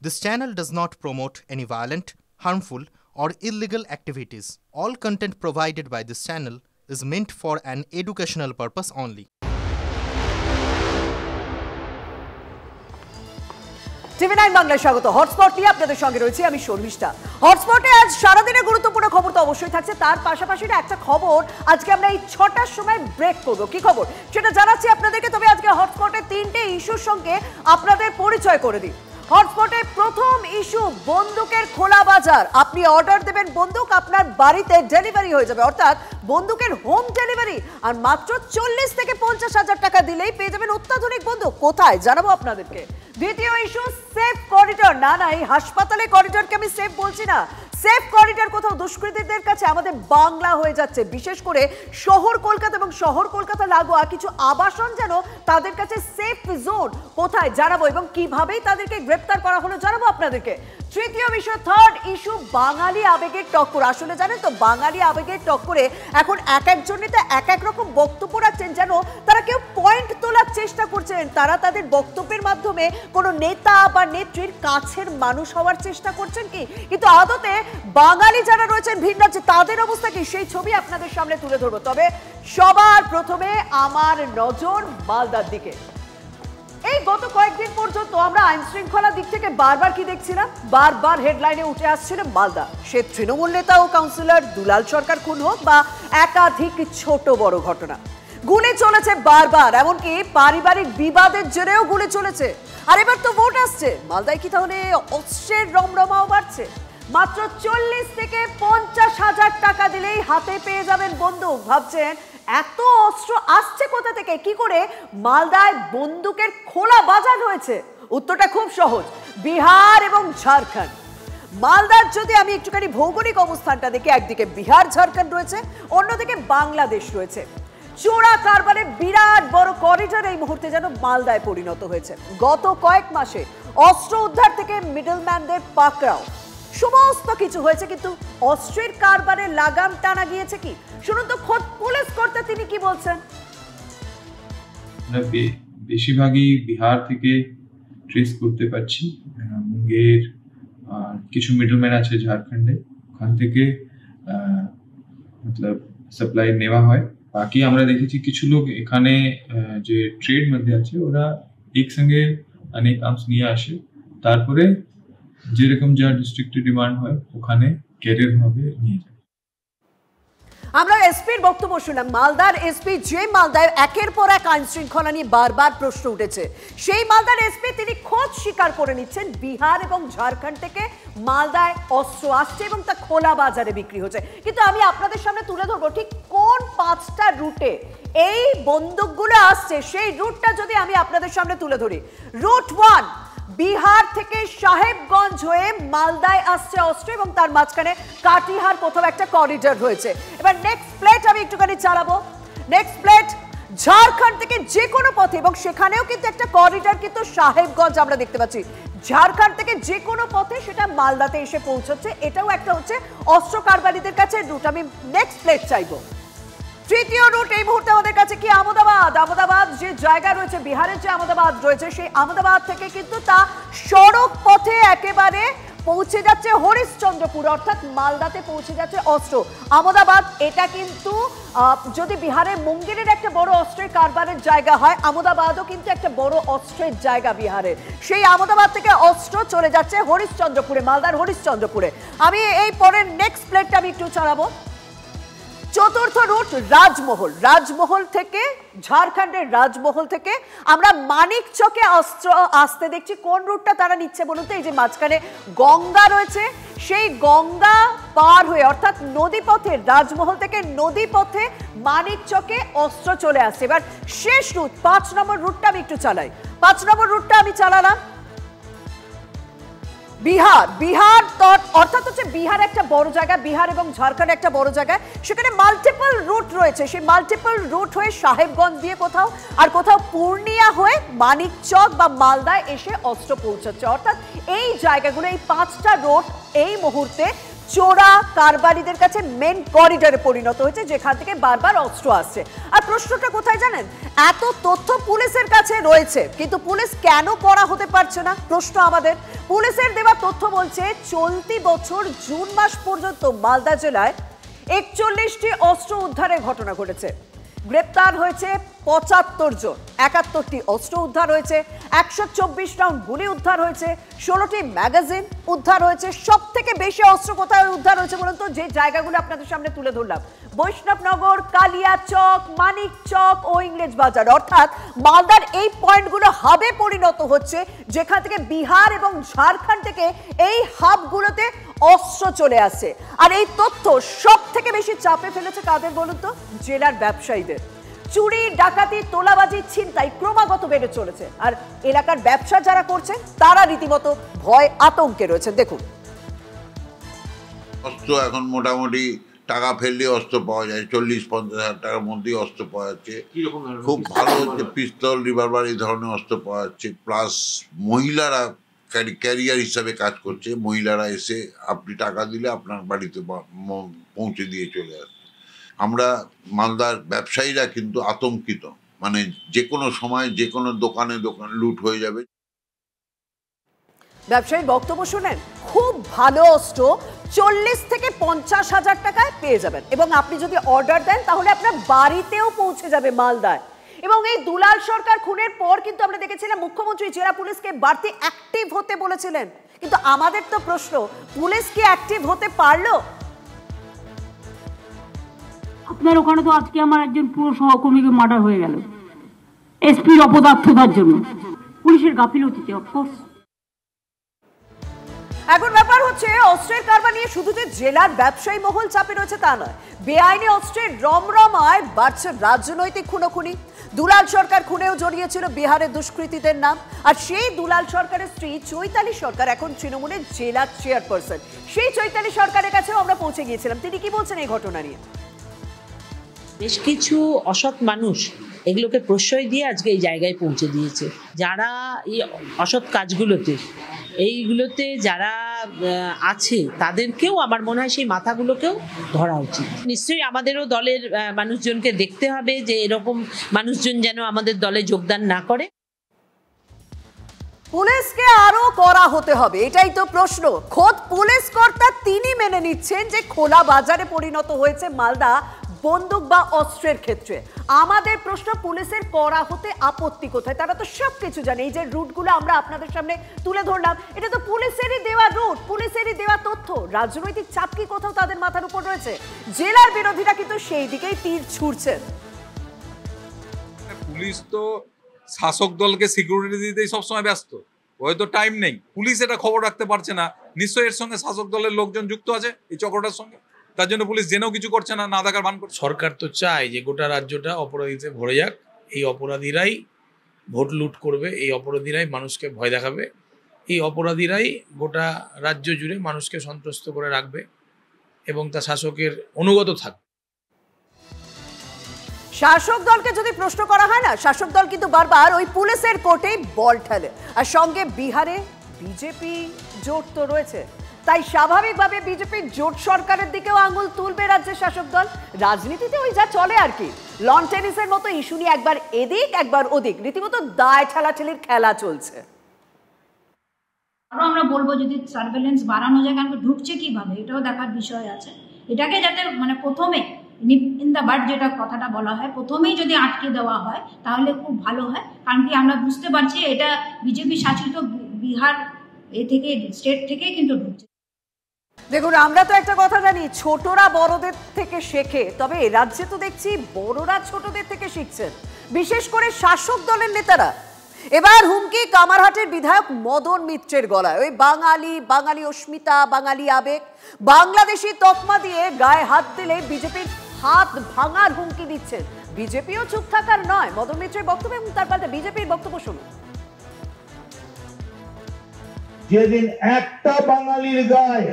This channel does not promote any violent, harmful, or illegal activities. All content provided by this channel is meant for an educational purpose only. টিভি9 বাংলায় স্বাগত। Hotspot নিয়ে আপনাদের সঙ্গে রয়েছে আমি শর্মিষ্ঠা। হটস্পটে আজ সারাদিনের গুরুত্বপূর্ণ খবর তো অবশ্যই থাকছে, তার পাশাপাশি একটা খবর আজকে আমরা এই 6টার সময় ব্রেক করব। কি খবর সেটা জানাচ্ছি আপনাদেরকে। তবে আজকে হটস্পটে 3টে ইস্যুর সঙ্গে আপনাদের পরিচয় করে দিই। হটস্পটে প্রথম ইস্যু বন্দুকের খোলা বাজার। আপনি অর্ডার দেবেন বন্দুক, আপনার বাড়িতে ডেলিভারি হয়ে যাবে, অর্থাৎ বন্দুকের হোম ডেলিভারি। আর মাত্র 40 থেকে 50 হাজার টাকা দিলেই পেয়ে যাবেন অত্যাধুনিক বন্দুক। কোথায় জানাবো আপনাদেরকে। দ্বিতীয় ইস্যু সেফ করিডর। না এই হাসপাতালে করিডরকে আমি সেফ বলছি না। সেফ করিডর কোথাও দুষ্কৃতীদের কাছে আমাদের বাংলা হয়ে যাচ্ছে। বিশেষ করে শহর কলকাতা এবং শহর কলকাতা লাগোয়া কিছু আবাসন যেন তাদের কাছে সেফ জোন। কোথায় জানাবো এবং কিভাবেই তাদেরকে গ্রেপ্তার করা হলো জানাবো আপনাদেরকে। তৃতীয় বিষয়, থার্ড ইস্যু, বাঙালি আবেগের টক্কর। আসলে জানেন তো, বাঙালি আবেগের টক্করে এখন এক একজন নেতা এক এক রকম বক্তব্য রাখছেন, যেন তারা কেউ পয়েন্ট তোলার চেষ্টা করছেন। তারা তাদের বক্তব্যের মাধ্যমে কোনো নেতা বা নেত্রীর কাছের মানুষ হওয়ার চেষ্টা করছেন কি, কিন্তু আদতে বাঙালি যারা রয়েছেন ভিন্ন রাজ্যে তাদের অবস্থা কি, সেই ছবি আপনাদের সামনে তুলে ধরবো। তবে সবার প্রথমে আমার নজর মালদার দিকে। এই গত কয়েকদিন পর্যন্ত আমরা আইন শৃঙ্খলার দিক থেকে বারবার কি দেখছিলাম, বারবার হেডলাইনে উঠে আসছিল মালদা। সে তৃণমূল নেতা ও কাউন্সিলর দুলাল সরকার খুন হোক বা একাধিক ছোট বড় ঘটনা, গুলি চলেছে বারবার। এমনকি পারিবারিক বিবাদের জেরেও গুলি চলেছে। আর এবার তো ভোট আসছে, মালদায় কি তাহলে অস্ত্রের রমরমাও বাড়ছে? মাত্র 40 থেকে 50 হাজার টাকা দিলেই হাতে পেয়ে যাবেন বন্দুক। ভাবছেন এত অস্ত্র আসছে কোথা থেকে, কি করে মালদায় বন্দুকের খোলা বাজার হয়েছে? উত্তরটা খুব সহজ, বিহার এবং ঝাড়খণ্ড। মালদার যদি আমি একটুখানি ভৌগোলিক অবস্থানটা দেখি, একদিকে বিহার ঝাড়খণ্ড রয়েছে, অন্যদিকে বাংলাদেশ রয়েছে। চোরা কারবারের বিরাট বড় করিডর এই মুহূর্তে যেন মালদায় পরিণত হয়েছে। গত কয়েক মাসে অস্ত্র উদ্ধার থেকে মিডলম্যানদের পাকড়াও, সমস্ত কিছু হয়েছে, কিন্তু অস্ত্রের কারবারে লাগাম টানা গিয়েছে কি? শুনুন তো খোদ পুলিশ কর্তা তিনি কি বলছেন। বেশিরভাগই বিহার থেকে ট্রেস করতে পারছি। মুঙ্গের কিছু মিডলম্যান আছে ঝাড়খণ্ডে, ওখান থেকে মতলব সাপ্লাই নেওয়া হয়। বাকি আমরা দেখেছি কিছু লোক এখানে যে ট্রেড মধ্যে আছে, ওরা একসঙ্গে অনেক আর্মস নিয়ে আসে, তারপরে যেরকম যা ডিস্ট্রিক্টে ডিমান্ড হয় ওখানে ক্যারিয়ার ভাবে নিয়ে যায়। আমরা এসপির বক্তব্য শুনলাম। মালদার এসপি, যে মালদায় একের পর এক আইন শৃঙ্খলা নিয়ে বারবার প্রশ্ন উঠেছে, সেই মালদার এসপি তিনি খোদ স্বীকার করে নিচ্ছেন বিহার এবং ঝাড়খণ্ড থেকে মালদায় অস্ত্র আসছে এবং তা খোলা বাজারে বিক্রি হচ্ছে। কিন্তু আমি আপনাদের সামনে তুলে ধরবো ঠিক কোন 5টা রুটে এই বন্দুকগুলো আসছে। সেই রুটটা যদি আমি আপনাদের সামনে তুলে ধরি, রুট 1 বিহার থেকে সাহেবগঞ্জ হয়ে মালদায় আসছে অস্ত্র এবং তার মাঝখানে কাটিহার কোথাও একটা করিডর রয়েছে। এবার নেক্সট প্লেট আমি একটুখানি চালাবো। নেক্সট প্লেট ঝাড়খণ্ড থেকে যে কোনো পথে, এবং সেখানেও কিন্তু একটা করিডর কিন্তু সাহেবগঞ্জ আমরা দেখতে পাচ্ছি। ঝাড়খণ্ড থেকে যে কোনো পথে সেটা মালদাতে এসে পৌঁছচ্ছে। এটাও একটা হচ্ছে অস্ত্র কারবারিদের কাছে রুট। আমি নেক্সট প্লেট চাইবো। তৃতীয় রুট এই মুহূর্তে আমাদের কাছে কি, আমোদাবাদ। আমোদাবাদ যে জায়গা রয়েছে, বিহারের যে আমোদাবাদ রয়েছে, সেই আমোদাবাদ থেকে কিন্তু তা সড়ক পথে একেবারে পৌঁছে যাচ্ছে হরিশ্চন্দ্রপুর, অর্থাৎ মালদাতে পৌঁছে যাচ্ছে অস্ত্র। আমোদাবাদ এটা কিন্তু যদি বিহারের মুঙ্গেরের একটা বড় অস্ত্রের কারবারের জায়গা হয়, আমোদাবাদও কিন্তু একটা বড় অস্ত্রের জায়গা বিহারের। সেই আমোদাবাদ থেকে অস্ত্র চলে যাচ্ছে হরিশ্চন্দ্রপুরে, মালদার হরিশ্চন্দ্রপুরে। আমি এই পরের নেক্সট প্লেটটা আমি একটু চালাবো। চতুর্থ রুট রাজমহল। রাজমহল থেকে, ঝাড়খণ্ডের রাজমহল থেকে আমরা মানিকচকে অস্ত্র আসতে দেখছি। কোন রুটটা তারা নিচ্ছে বলুন তো? এই যে মাঝখানে গঙ্গা রয়েছে, সেই গঙ্গা পার হয়ে অর্থাৎ নদী পথে, রাজমহল থেকে নদী পথে মানিকচকে অস্ত্র চলে আসছে। এবার শেষ রুট 5 নম্বর রুটটা আমি একটু চালাই। 5 নম্বর রুটটা আমি চালালাম। বিহার, বিহার অর্থাৎ হচ্ছে বিহার একটা বড় জায়গা, বিহার এবং ঝাড়খণ্ড একটা বড় জায়গা, সেখানে মাল্টিপল রুট রয়েছে। সেই মাল্টিপল রুট হয়ে সাহেবগঞ্জ দিয়ে কোথাও, আর কোথাও পূর্ণিয়া হয়ে মানিকচক বা মালদায় এসে অস্ত্র পৌঁছাচ্ছে। অর্থাৎ এই জায়গাগুলো, এই 5টা রুট এই মুহূর্তে চোরা কারবারিদের কাছে মেন করিডরে পরিণত হয়েছে, যেখান থেকে বারবার অস্ত্র আসছে। আর প্রশ্নটা কোথায় জানেন, এত তথ্য পুলিশের কাছে রয়েছে, কিন্তু পুলিশ কেন করা হতে পারছে না? প্রশ্ন আমাদের। পুলিশের দেওয়া তথ্য বলছে চলতি বছর জুন মাস পর্যন্ত মালদা জেলায় 41টি অস্ত্র উদ্ধারের ঘটনা ঘটেছে। গ্রেপ্তার হয়েছে 75 জন, 71টি অস্ত্র উদ্ধার হয়েছে, 124 রাউন্ড গুলি উদ্ধার হয়েছে, 16টি ম্যাগাজিন উদ্ধার হয়েছে। সব থেকে বেশি অস্ত্র কোথায় উদ্ধার হয়েছে বলুন তো? যে জায়গাগুলো আপনাদের সামনে তুলে ধরলাম, বৈষ্ণবনগর, কালিয়াচক, মানিক চক ও ইংরেজ বাজার। অর্থাৎ মালদার এই পয়েন্টগুলো হাবে পরিণত হচ্ছে, যেখান থেকে বিহার এবং ঝাড়খণ্ড থেকে এই হাবগুলোতে অস্ত্র চলে আসছে। আর এই তথ্য সব থেকে বেশি চাপে ফেলেছে কাদের বলুন তো? জেলার ব্যবসায়ীদের। চুরি, ডাকাতি, তোলাবাজি, ছিনতাই ক্রমাগত বেড়ে চলেছে, আর এলাকার ব্যবসা যারা করছেন তারা রীতিমতো ভয় আতঙ্কে রয়েছে। দেখুন, অস্ত্র এখন মোটামুটি টাকা ফেললে অস্ত্র পাওয়া যায়, 40-50 হাজার টাকার মধ্যেই অস্ত্র পাওয়া যাচ্ছে। খুব ভালো হচ্ছে, পিস্তল, রিভলভার এই ধরনের অস্ত্র পাওয়া যাচ্ছে। প্লাস মহিলারা ক্যারিয়ার হিসাবে কাজ করছে, মহিলারা এসে আপনি টাকা দিলে আপনার বাড়িতে পৌঁছে দিয়ে চলে আসে। আমরা মালদার ব্যবসায়ীরা কিন্তু আতঙ্কিত, মানে যে কোনো সময় যে কোনো দোকানে লুট হয়ে যাবে। ব্যবসায়ীর বক্তব্য শুনেন, খুব ভালো অস্ত্র 40 থেকে 50 হাজার টাকায় পেয়ে যাবেন, এবং আপনি যদি অর্ডার দেন তাহলে আপনার বাড়িতেও পৌঁছে যাবে মালদায়। এবং এই দুলাল সরকার খুনের পর কিন্তু আমরা দেখেছিলাম মুখ্যমন্ত্রী জেলা পুলিশকে বাড়তি অ্যাক্টিভ হতে বলেছিলেন, কিন্তু আমাদের তো প্রশ্ন, পুলিশ কি অ্যাক্টিভ হতে পারলো? আপনার ওখানে তো আজকে আমার একজন পুরো সহকর্মীকে মার্ডার হয়ে গেল এসপির অপদার্থতার জন্য, পুলিশের গাফিলতিতে। অফকোর্স এখন ব্যাপার হচ্ছে, অস্ত্রের কারবার নিয়ে শুধু যে জেলার ব্যবসায়ী মহল চাপে রয়েছে তা নয়, বেআইনি অস্ত্রের রমরমায় বাড়ছে রাজনৈতিক খুনোখুনি। দুলাল সরকার খুনেও জড়িয়েছিল বিহারের দুষ্কৃতীদের নাম, আর সেই দুলাল সরকারের স্ত্রী চৈতালি সরকার এখন তৃণমূলের জেলা চেয়ারপারসন। সেই চৈতালি সরকারের কাছেও আমরা পৌঁছে গিয়েছিলাম, তিনি কি বলছেন এই ঘটনা নিয়ে? বেশ কিছু অসৎ মানুষ এগুলোকে প্রশ্রয় দিয়ে আজকে এই জায়গায় পৌঁছে দিয়েছে। যারা এই অসৎ কাজগুলোতে এইগুলোতে যারা আছে তাদেরকেও আমার মনে হয় সেই মাথাগুলোকেও ধরা উচিত। নিশ্চয়ই আমাদেরও দলের মানুষজনকে দেখতে হবে যে এরকম মানুষজন যেন আমাদের দলে যোগদান না করে। পুলিশকে আরো কড়া হতে হবে, এটাই তো প্রশ্ন। খোদ পুলিশ কর্তা তিনি মেনে নিচ্ছেন যে খোলা বাজারে পরিণত হয়েছে মালদা বন্দুক বা অস্ত্রের ক্ষেত্রে। আমাদের প্রশ্ন, পুলিশের কড়া হতে আপত্তি কোথায়? তারা তো সবকিছু জানে। এই যে রুটগুলো আমরা আপনাদের সামনে তুলে ধরলাম, এটা তো পুলিশেরই দেওয়া রুট, পুলিশেরই দেওয়া তথ্য। রাজনৈতিক চাপ কি কোথাও তাদের মাথার উপর রয়েছে? জেলার বিরোধীরা কিন্তু সেই দিকেই তীর ছুড়ছেন। পুলিশ তো শাসক দলকে সিকিউরিটি দিতেই সবসময় ব্যস্ত, হয়তো টাইম নেই। পুলিশ এটা খবর রাখতে পারছে না, নিশ্চয়ই এর সঙ্গে শাসক দলের লোকজন যুক্ত আছে এই চক্রটার সঙ্গে। তার জন্য পুলিশ জেনেও কিছু করছে না, না দেখার ভান করছে। সরকার তো চায় যে গোটা রাজ্যটা অপরাধীতে ভরে যাক, এই অপরাধীরাই ভোট লুট করবে, এই অপরাধীরাই মানুষকে ভয় দেখাবে, এই অপরাধীরাই গোটা রাজ্য জুড়ে মানুষকে সন্ত্রস্ত করে রাখবে এবং তা শাসকের অনুগত থাকবে। শাসক দলকে যদি প্রশ্ন করা হয় না, শাসক দল কিন্তু বারবার ওই পুলিশের কোর্টেই বল ঠেলে। আর সঙ্গে বিহারে বিজেপি জোট তো রয়েছে, তাই স্বাভাবিকভাবে বিজেপির জোট সরকারের দিকেও আঙুল তুলবে রাজ্যের শাসক দল। রাজনীতিতে ওই যা চলে আর কি, লন টেনিসের মতো ইস্যু নিয়ে একবার এদিক একবার ওদিক, রীতিমতো দায় ঠেলাঠেলির খেলা চলছে। আরো আমরা বলবো যদি সার্ভেলেন্স বাড়ানো যায়, কারণ ঢুকছে কিভাবে এটাও দেখার বিষয় আছে। এটাকে যাতে মানে প্রথমে ইন দ্য বাট যেটা কথাটা বলা হয়, প্রথমেই যদি আটকে দেওয়া হয় তাহলে খুব ভালো হয়। কারণ কি আমরা বুঝতে পারছি এটা বিজেপি শাসিত বিহার এ থেকে স্টেট থেকে কিন্তু ঢুকছে। দেখুন, আমরা তো একটা কথা জানি, ছোটরা বড়দের থেকে শেখে, তবে রাজ্যে তো দেখছি বড়রা ছোটদের থেকে শিখছেন, বিশেষ করে শাসক দলের নেতারা। এবার হুমকি কামারহাটের বিধায়ক মদন মিত্রের গলায়। ওই বাঙালি অস্মিতা, বাঙালি আবেগ, বাংলাদেশি তকমা দিয়ে গায়ে হাত দিলে বিজেপির হাত ভাঙার হুমকি দিচ্ছেন। বিজেপিও চুপ থাকার নয়। মদন মিত্রের বক্তব্য এবং তার পাল্টা বিজেপির বক্তব্য শুনুন। যেদিন একটা বাঙালির গায়ে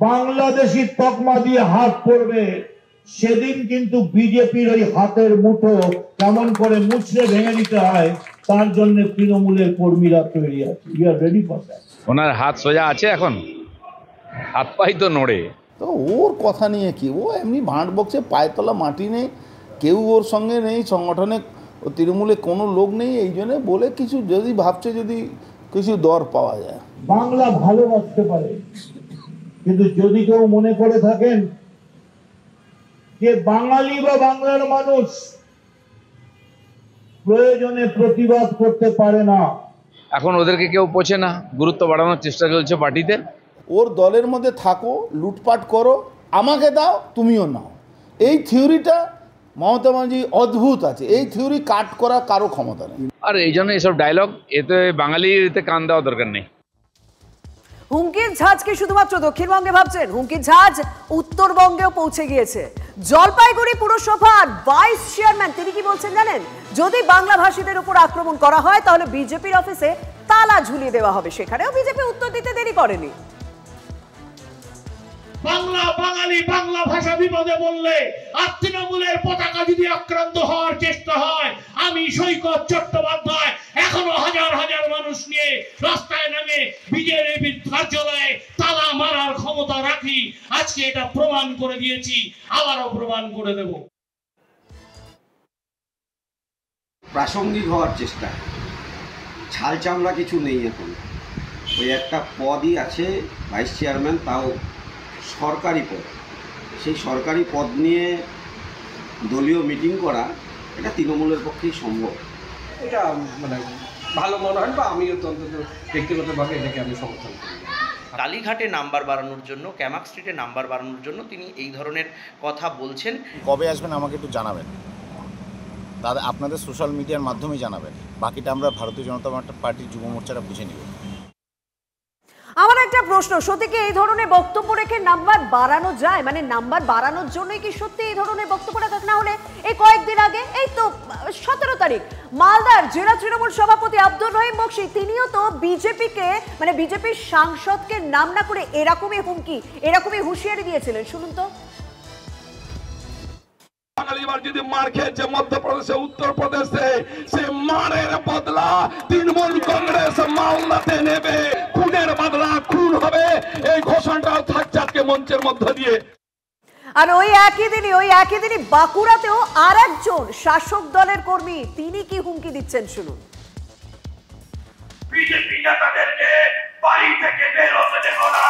বাংলাদেশি তকমা দিয়ে হাত পড়বে, সেদিন কিন্তু বিজেপির ওই হাতের মুঠো কেমন করে মুছড়ে ভেঙে দিতে হয় তার জন্য তৃণমূলের কর্মীরা তৈরি আছে। We are ready for that. ওনার হাত সোজা আছে এখন? হাত পাই তো নড়ে। তো ওর কথা নিয়ে কি, ও এমনি ভাঁট বকছে, পায়ের তলা মাটি নেই, কেউ ওর সঙ্গে নেই, সংগঠনে তৃণমূলে কোনো লোক নেই, এই জন্যে বলে কিছু যদি ভাবছে যদি কিছু দর পাওয়া যায়। বাংলা ভালোবাসতে পারে, কিন্তু যদি কেউ মনে করে থাকেন যে বাঙালি বা বাংলার মানুষ প্রয়োজনে প্রতিবাদ করতে পারে না, এখন ওদেরকে কেউ পোছে না, গুরুত্ব বাড়ানোর চেষ্টা চলছে পার্টিতে। ওর দলের মধ্যে থাকো, লুটপাট করো, আমাকে দাও তুমিও নাও, এই থিওরিটা মমতা ব্যানার্জি অদ্ভুত আছে, এই থিওরি কাট করা কারো ক্ষমতা নেই। আর এই জন্য এসব ডায়লগ, এতে বাঙালির এতে কান দেওয়া দরকার নেই। হুমকির ঝাঁজ কি শুধুমাত্র দক্ষিণবঙ্গে ভাবছেন? হুমকির ঝাঁজ উত্তরবঙ্গেও পৌঁছে গিয়েছে। জলপাইগুড়ি পুরসভার ভাইস চেয়ারম্যান তিনি কি বলছেন জানেন? যদি বাংলা ভাষীদের উপর আক্রমণ করা হয় তাহলে বিজেপির অফিসে তালা ঝুলিয়ে দেওয়া হবে। সেখানেও বিজেপি উত্তর দিতে দেরি করেনি। বাংলা বাঙালি বাংলা ভাষা বিপদে বললে আর তৃণমূলের পতাকা যদি আক্রান্ত হওয়ার চেষ্টা হয়, আমি সৈকত চট্টোপাধ্যায় এখনো হাজার হাজার মানুষ নিয়ে রাস্তায় নামে বিজেপির কার্যালয়ে তালা মারার ক্ষমতা রাখি। আজকে এটা প্রমাণ করে দিয়েছি, আবারও প্রমাণ করে দেব। প্রাসঙ্গিক হওয়ার চেষ্টা, ছাল চামড়া কিছু নেই। এখন ওই একটা পদই আছে ভাইস চেয়ারম্যান, তাও সরকারি পদ। সেই সরকারি পদ নিয়ে দলীয় মিটিং করা এটা তৃণমূলের পক্ষেই সম্ভব। এটা মানে ভালো মনে হয়, বা আমিও তো অন্তত ব্যক্তিগতভাবে এটাকে আমি সমর্থন করি। কালীঘাটে নাম্বার বাড়ানোর জন্য, ক্যামাক স্ট্রিটে নাম্বার বাড়ানোর জন্য তিনি এই ধরনের কথা বলছেন। কবে আসবেন আমাকে একটু জানাবেন, দাদা আপনাদের সোশ্যাল মিডিয়ার মাধ্যমে জানাবেন, বাকিটা আমরা ভারতীয় জনতা পার্টির যুব মোর্চাটা বুঝে নিব। আমার একটা প্রশ্ন, সত্যি কি এই ধরনের বক্তব্য রেখে নাম্বার বাড়ানো যায়? মানে নাম্বার বাড়ানোর জন্যই কি সত্যি এই ধরনের বক্তব্য রাখা? না হলে এই কয়েকদিন আগে, এই তো 17 তারিখ, মালদার জেলা তৃণমূল সভাপতি আব্দুর রহিম বক্সি তিনিও তো বিজেপিকে, মানে বিজেপির সাংসদকে নাম না করে এরকমই হুমকি, এরকমই হুঁশিয়ারি দিয়েছিলেন। শুনুন তো। বাঙালি এবার যদি মার খেয়েছে মধ্যপ্রদেশে, উত্তরপ্রদেশে, সে মারের বদলা তৃণমূল কংগ্রেস মালদাতে নেবে। খুনের বদলা খুন হবে, এই ঘোষণাটাও থাকছে আজকে মঞ্চের মধ্য দিয়ে। আর ওই একই দিনই বাঁকুড়াতেও আর একজন শাসক দলের কর্মী তিনি কি হুমকি দিচ্ছেন শুনুন। বিজেপি নেতাদেরকে বাড়ি থেকে বের হতে দেব না,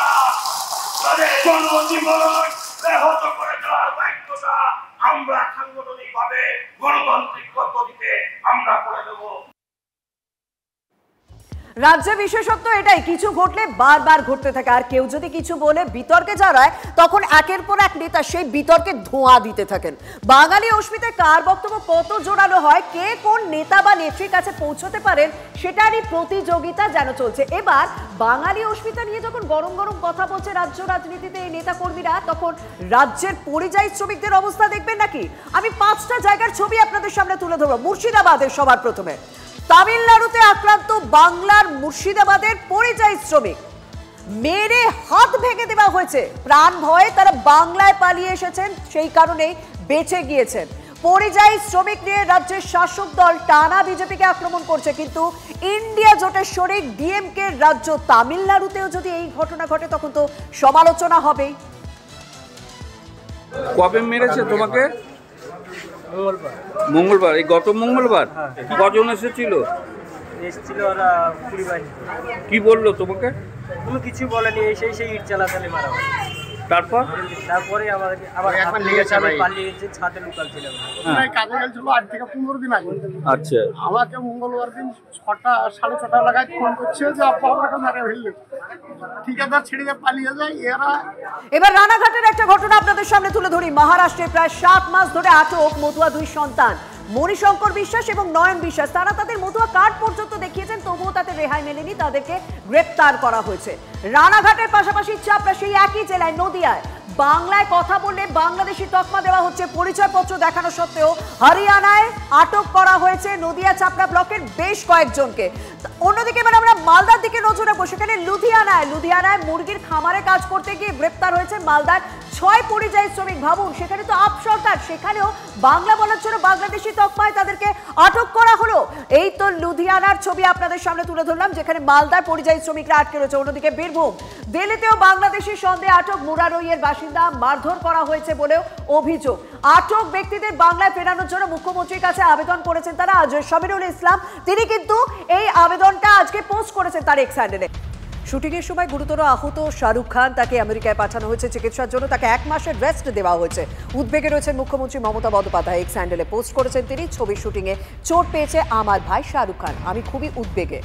তাদের জনজীবন ব্যাহত করে দেওয়ার দায়িত্বটা আমরা সাংগঠনিকভাবে গণতান্ত্রিক পদ্ধতিতে আমরা করে দেব। রাজ্যে বিশেষত্ব এটাই, কিছু ঘটলে বারবার ঘটতে থাকে, আর কেউ যদি কিছু বলে বিতর্কে জড়ায় তখন একের পর এক নেতা সেই বিতর্কে ধোঁয়া দিতে থাকেন। বাঙালি অস্মিতায় কার বক্তব্য কত জোরালো হয়, কে কোন নেতা বা নেত্রীর কাছে পৌঁছতে পারেন সেটারই প্রতিযোগিতা যেন চলছে। এবার বাঙালি অস্মিতা নিয়ে যখন গরম গরম কথা বলছে রাজ্য রাজনীতিতে এই নেতা কর্মীরা, তখন রাজ্যের পরিযায়ী শ্রমিকদের অবস্থা দেখবেন নাকি? আমি 5টা জায়গার ছবি আপনাদের সামনে তুলে ধরবো। মুর্শিদাবাদের সবার প্রথমে, তামিলনাড়ুতে আক্রান্ত বাংলার মুর্শিদাবাদের পরিযায়ী শ্রমিক, মেরে হাত ভেঙে দেওয়া হয়েছে। প্রাণ ভয়ে তারা বাংলায় পালিয়ে এসেছেন, সেই কারণেই বেঁচে গিয়েছেন। পরিযায়ী শ্রমিক নিয়ে রাজ্যের শাসক দল টানা বিজেপিকে আক্রমণ করছে, কিন্তু ইন্ডিয়া জোটের শরিক ডিএমকে রাজ্য তামিলনাড়ুতেও যদি এই ঘটনা ঘটে তখন তো সমালোচনা হবেই। কবে মেরেছে তোমাকে? মঙ্গলবার, এই গত মঙ্গলবার। কজন এসেছিল? ওরা 20 বাইশ। কি বললো তোমাকে? কোনো কিছু বলেনি, সেই ইট চালাচালি মারা হয়। তারপরে আবার একবার লেগেছে, আমি পালিয়ে গেছি, ছাদে লুকাল ছিলাম। কাজে গেছিল আজ থেকে 15 দিন আগে। আচ্ছা, আমাকে মঙ্গলবার দিন 6টা 6:30 লাগায় ফোন করছে যে আপনাকে মেরে ফেললো, ঠিকাদার ছেড়ে দিয়ে পালিয়ে যায় এরা। এবার রানাঘাটের একটা ঘটনা আপনাদের সামনে তুলে ধরি। মহারাষ্ট্রে প্রায় 7 মাস ধরে আটক মতুয়া 2 সন্তান মণিশঙ্কর বিশ্বাস এবং নয়ন বিশ্বাস। তারা তাদের মতুয়া কার্ড পর্যন্ত দেখিয়েছেন, তবুও তাদের রেহাই মেলেনি, তাদেরকে গ্রেপ্তার করা হয়েছে। রানাঘাটের পাশাপাশি চাপড়া সেই একই জেলায় নদিয়ায় বাংলায় কথা বললে বাংলাদেশি তকমা দেওয়া হচ্ছে, পরিচয়পত্র দেখানো সত্ত্বেও হরিয়ানায় আটক করা হয়েছে নদিয়া চাপড়া ব্লকের বেশ কয়েকজনকে। অন্যদিকে এবার আমরা মালদার দিকে নজর রাখবো। সেখানে লুধিয়ানায় মুরগির খামারে কাজ করতে গিয়ে গ্রেপ্তার হয়েছে মালদার 6 পরিযায়ী শ্রমিক। ভাবুন, সেখানে তো আপ সরকার, সেখানেও বাংলা বলার জন্য বাংলাদেশি তকমায় তাদেরকে আটক করা হলো। এই তো লুধিয়ানার ছবি আপনাদের সামনে তুলে ধরলাম, যেখানে মালদার পরিযায়ী শ্রমিকরা আটকে রয়েছে। অন্যদিকে বীরভূম, দিল্লিতেও বাংলাদেশি সন্দেহে আটক মুরারইয়ের বাসিন্দা, মারধর করা হয়েছে বলেও অভিযোগ। আটক ব্যক্তিদের বাংলায় ফেরানোর জন্য মুখ্যমন্ত্রীর কাছে আবেদন করেছেন তারা। আজ শমিরুল ইসলাম তিনি কিন্তু এই আবেদনটা আজকে পোস্ট করেছেন তার এক্স হ্যান্ডেলে। শুটিংয়ের সময় গুরুতর আহত শাহরুখ খান, তাকে আমেরিকায় পাঠানো হয়েছে চিকিৎসার জন্য, তাকে 1 মাসের রেস্ট দেওয়া হয়েছে। উদ্বেগে রয়েছেন মুখ্যমন্ত্রী মমতা বন্দ্যোপাধ্যায়। এক্স হ্যান্ডেলে পোস্ট করেছেন তিনি, ছবির শুটিংয়ে চোট পেয়েছে আমার ভাই শাহরুখ খান, আমি খুবই উদ্বেগে।